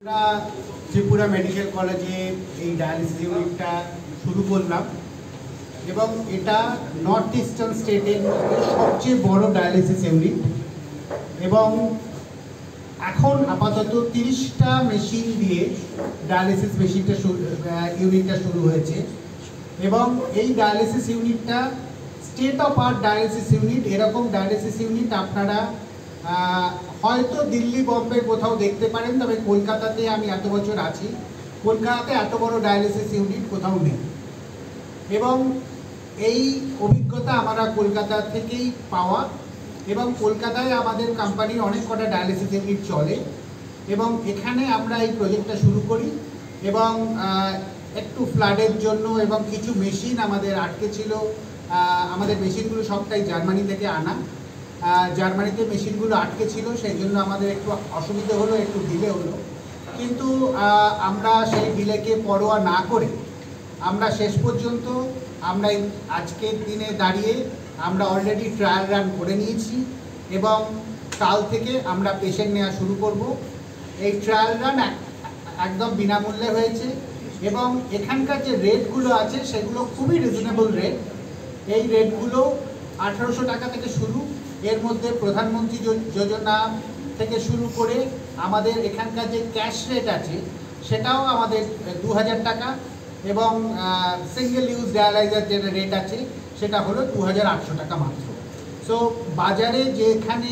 আমরা ত্রিপুরা মেডিকেল কলেজে এই ডায়ালিসিস ইউনিটটা শুরু করলাম এবং এটা নর্থ ইস্টার্ন স্টেটের মধ্যে সবচেয়ে বড় ডায়ালিসিস ইউনিট এবং এখন আপাতত 30টা মেশিন দিয়ে ডায়ালিসিস ইউনিটটা শুরু হয়েছে এবং এই ডায়ালিসিস ইউনিটটা state of art dialysis unit. এরকম ডায়ালিসিস ইউনিট আপনারা হয়তো দিল্লি বম্বে কোথাও দেখতে পারেন, তবে কলকাতাতে আমি এত বছর আছি, কলকাতাতে এত বড় ডায়ালিসিস ইউনিট কোথাও নেই এবং এই অভিজ্ঞতা আমরা কলকাতা থেকেই পাওয়া এবং কলকাতায় আমাদের কোম্পানির অনেক কটা ডায়ালিসিস ইউনিট চলে এবং এখানে আমরা এই প্রজেক্টটা শুরু করি এবং একটু ফ্লাডের জন্য এবং কিছু মেশিন আমাদের আটকে ছিল। আমাদের মেশিনগুলো সবটাই জার্মানি থেকে আনা, জার্মানিতে মেশিনগুলো আটকে ছিল, সেই জন্য আমাদের একটু অসুবিধা হলো, একটু ডিলে হলো, কিন্তু আমরা সেই ডিলেকে পরোয়া না করে আমরা শেষ পর্যন্ত আমরা আজকের দিনে দাঁড়িয়ে আমরা অলরেডি ট্রায়াল রান করে নিয়েছি এবং কাল থেকে আমরা পেশেন্ট নেওয়া শুরু করব। এই ট্রায়াল রান একদম বিনামূল্যে হয়েছে এবং এখানকার যে রেটগুলো আছে সেগুলো খুবই রিজনেবল রেট। এই রেটগুলো 1800 টাকা থেকে শুরু, এর মধ্যে প্রধানমন্ত্রী যোজনা থেকে শুরু করে আমাদের এখানকার যে ক্যাশ রেট আছে সেটাও আমাদের 2000 টাকা এবং সিঙ্গেল ইউজ ডায়ালাইজার যে রেট আছে সেটা হলো 2800 টাকা মাত্র। সো বাজারে যেখানে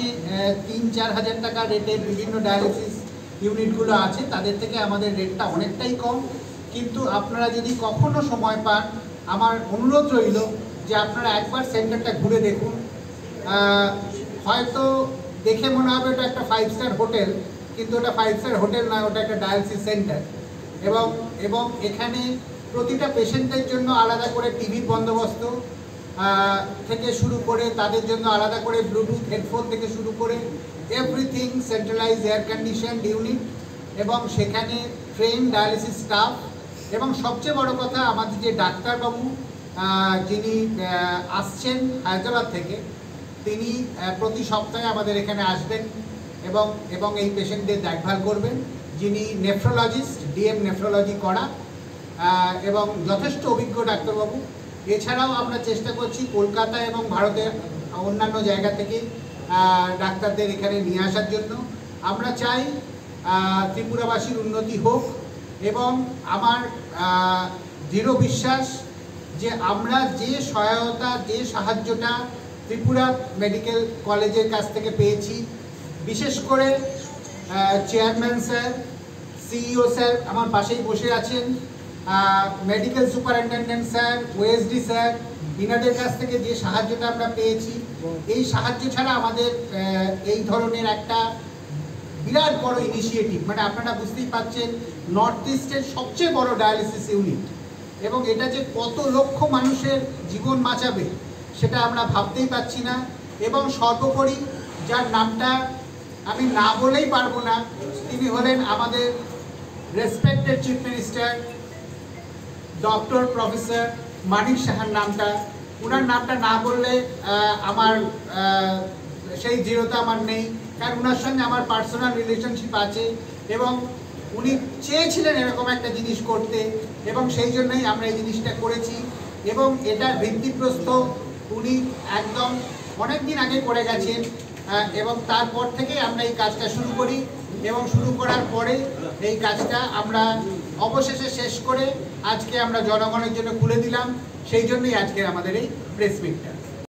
3-4 হাজার টাকা রেটের বিভিন্ন ডায়ালিসিস ইউনিটগুলো আছে তাদের থেকে আমাদের রেটটা অনেকটাই কম। কিন্তু আপনারা যদি কখনো সময় পান, আমার অনুরোধ রইল যে আপনারা একবার সেন্টারটা ঘুরে দেখুন। হয়তো দেখে মনে হবে ওটা একটা 5 স্টার হোটেল, কিন্তু ওটা 5 স্টার হোটেল নয়, ওটা একটা ডায়ালিসিস সেন্টার এবং এখানে প্রতিটা পেশেন্টের জন্য আলাদা করে টিভির বন্দোবস্ত থেকে শুরু করে তাদের জন্য আলাদা করে ব্লুটুথ হেডফোন থেকে শুরু করে everything, centralise air conditioned unit এবং সেখানে ট্রেন ডায়ালিসিস স্টাফ এবং সবচেয়ে বড় কথা আমাদের যে ডাক্তারবাবু যিনি আসছেন হায়দ্রাবাদ থেকে, তিনি প্রতি সপ্তাহে আমাদের এখানে আসবেন এবং এই পেশেন্টদের দেখভাল করবেন, যিনি নেফ্রোলজিস্ট, ডিএম নেফ্রোলজি করা এবং যথেষ্ট অভিজ্ঞ ডাক্তারবাবু। এছাড়াও আমরা চেষ্টা করছি কলকাতা এবং ভারতের অন্যান্য জায়গা থেকে ডাক্তারদের এখানে নিয়ে আসার জন্য। আমরা চাই ত্রিপুরাবাসীর উন্নতি হোক এবং আমার দৃঢ় বিশ্বাস যে আমরা যে সহায়তা, যে সাহায্যটা ত্রিপুরা মেডিকেল কলেজের কাছ থেকে পেয়েছি, বিশেষ করে চেয়ারম্যান স্যার, সিইও স্যার আমার পাশেই বসে আছেন, medical superintendent sir, OSD sir, ইনাদের কাছ থেকে যে সাহায্যটা আমরা পেয়েছি, এই সাহায্য ছাড়া আমাদের এই ধরনের একটা বিরাট বড় ইনিশিয়েটিভ, মানে আপনারা বুঝতেই পারছেন নর্থ ইস্টের সবচেয়ে বড় ডায়ালিসিস ইউনিট এবং এটা যে কত লক্ষ মানুষের জীবন বাঁচাবে সেটা আমরা ভাবতেই পারছি না। এবং সর্বোপরি যার নামটা আমি না বলেই পারবো না, তিনি হলেন আমাদের respected chief minister doctor professor Manik সাহার নামটা। ওনার নামটা না বললে আমার সেই দৃঢ়তা আমার নেই, কারণ ওনার সঙ্গে আমার পার্সোনাল রিলেশনশিপ আছে এবং উনি চেয়েছিলেন এরকম একটা জিনিস করতে এবং সেই জন্যই আমরা এই জিনিসটা করেছি এবং এটার ভিত্তিপ্রস্তর উনি একদম অনেক দিন আগে করে গেছেন এবং তারপর থেকে আমরা এই কাজটা শুরু করি এবং শুরু করার পরে এই কাজটা আমরা অবশেষে শেষ করে আজকে আমরা জনগণের জন্য খুলে দিলাম। সেই জন্যই আজকে আমাদের এই প্রেস মিটটা।